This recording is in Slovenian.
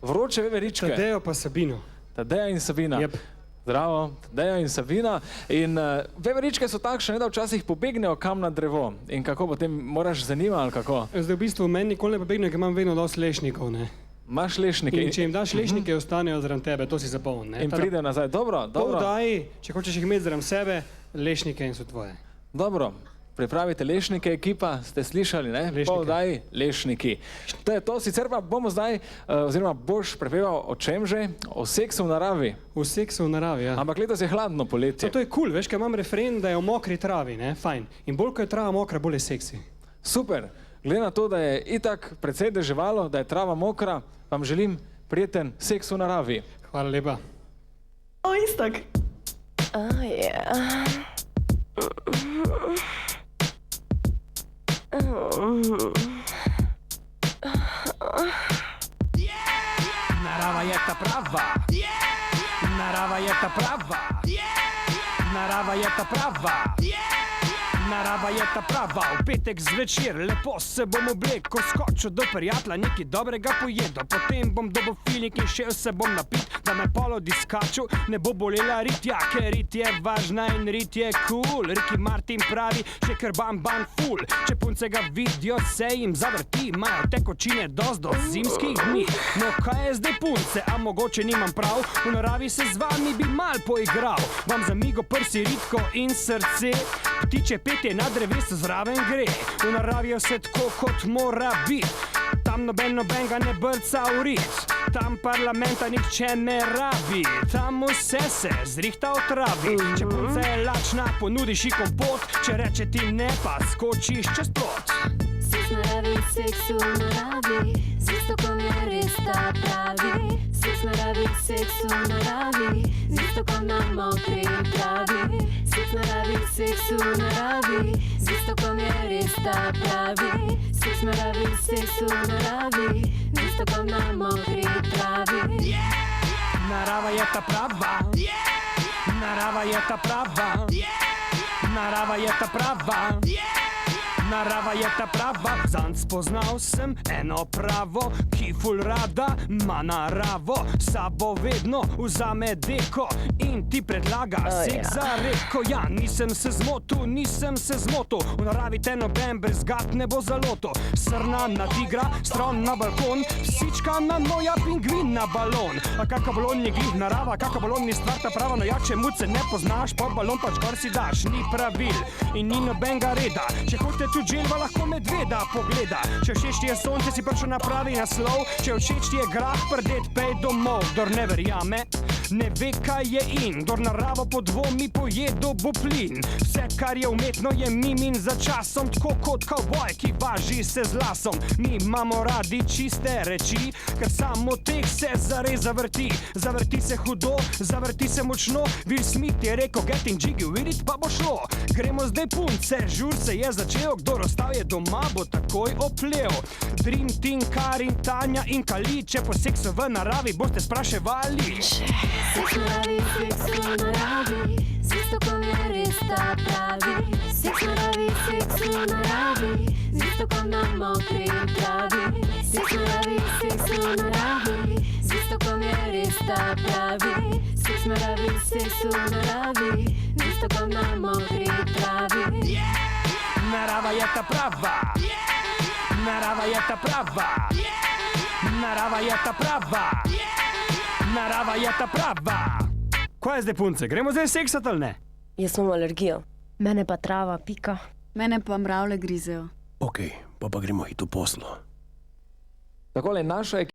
vroče veveričke. Tadejo pa Sabino. Tadeja in Sabina. Yep. Zdravo, Tadeja in Sabina. In veveričke so takšne, da včasih pobegnejo kam na drevo. In kako potem moraš zanima ali kako? Zdaj v bistvu meni nikoli ne pobegnejo, ker imam vedno dosti lešnikov, ne. Imaš lešnike. In če jim daš lešnike, ostanejo zraven tebe, to si zapomni, ne. In pridejo nazaj. Dobro, dobro. Povdaj, če hočeš jih imeti zraven sebe, lešnike in so tvoje. Dobro. Pripravite lešnike, ekipa, ste slišali, ne? Lešnike. Povdaj, lešniki. To je to, sicer pa bomo zdaj, oziroma boš prepeval o čem že? O seksu v naravi. V seksu v naravi, ja. Ampak letos je hladno poletje. To je cool, veš, ker imam refren, da je o mokri travi, ne, fajn. In bolj, ko je trava mokra, bolj je seksi. Super. Glede na to, da je itak precej deževalo, da je trava mokra, vam želim prijeten seks v naravi. Hvala lepa. O, Iztok. Narava je ta prava. Narava je ta prava. Narava je ta prava. Narava je ta prava, v petek zvečer lepo se bom oblekel, skočil do prijatelja, nekaj dobrega pojedel, potem bom dobil filik in šel se bom napit, da me polo diskaču ne bo bolela rit, ja, ker rit je važna in rit je cool. Ricky Martin pravi, še ker bam ful, če punce ga vidijo, se jim zavrti, imajo tekočine dost do zimskih dni. No kaj je zdaj punce, a mogoče nimam prav, v naravi se z vami bi mal poigral, vam zamigo prsi ritko in srce, ptiče petje na drevesu zraven gre, v naravi je vse tako, kot mora biti. Tam nobenga ne brca v rit, tam parlamenta nihče ne rabi, tam vse se zrihta v travi. Če punca je lačna, ponudiš ji kompot, če reče ti ne, pa skočiš čez plot. Seks naravi, seks v naravi, z Iztokom je res ta pravi. Seks naravi, seks v naravi, z Iztokom na mokri travi. Seks naravi, seks v naravi, z Iztokom je res ta pravi. Seks naravi, seks v naravi, z Iztokom na mokri travi. Narava je ta prava. Narava je ta prava. Narava je ta prava. Narava je ta prava, zanj spoznal sem eno pravo, ki ful rada ma naravo, sabo vedno vzame deko in ti predlaga seks za reko. Ja, nisem se zmotil, v naravi te noben brezgat ne bo zaloto. Srna na tigra, stron na balkon, psička na noja, pingvin na balon. A kaka balon je glih narava, kaka balon ni stvar ta prava, no ja, če muce ne poznaš, pa balon pač kar si daš, ni pravil in ni nobenga reda. Če hočete tu želva, lahko medveda pogleda. Če všeč ti je sonce, si prišel na pravi naslov. Če všeč ti je grah, prdet, pej domov. Kdor ne verjame, ne ve, kaj je in. Kdor naravo podvomi, pojedo bo plin. Vse, kar je umetno, je mimin za časom, tako kot kavboj, ki važi se z lasom. Mi imamo radi čiste reči, ker samo teh se zares zavrti. Zavrti se hudo, zavrti se močno. Will Smith je rekel, getting jiggy with it, pa bo šlo. Gremo zdaj punce, žur se je začel, kdor ostal je doma, bo takoj oplel. Dream Team, Karin, Tanja in Kali, če po seksu v naravi boste spraševali. Seks naravi, seks v naravi, z Iztokom je res ta pravi. Seks naravi, seks v naravi, z Iztokom na mokri travi. Seks naravi, seks v naravi, z Iztokom je res ta pravi. Seks naravi, seks v naravi, z Iztokom na mokri travi. Narava je ta prava. Narava je ta prava. Narava je ta prava. Narava je ta prava. Kaj je zdaj punce, gremo zdaj seksat ali ne? Jaz imam alergijo. Mene pa trava pika. Mene pa mravlje grizejo. Ok, pa gremo hit v poslo. Takole, naša ekipa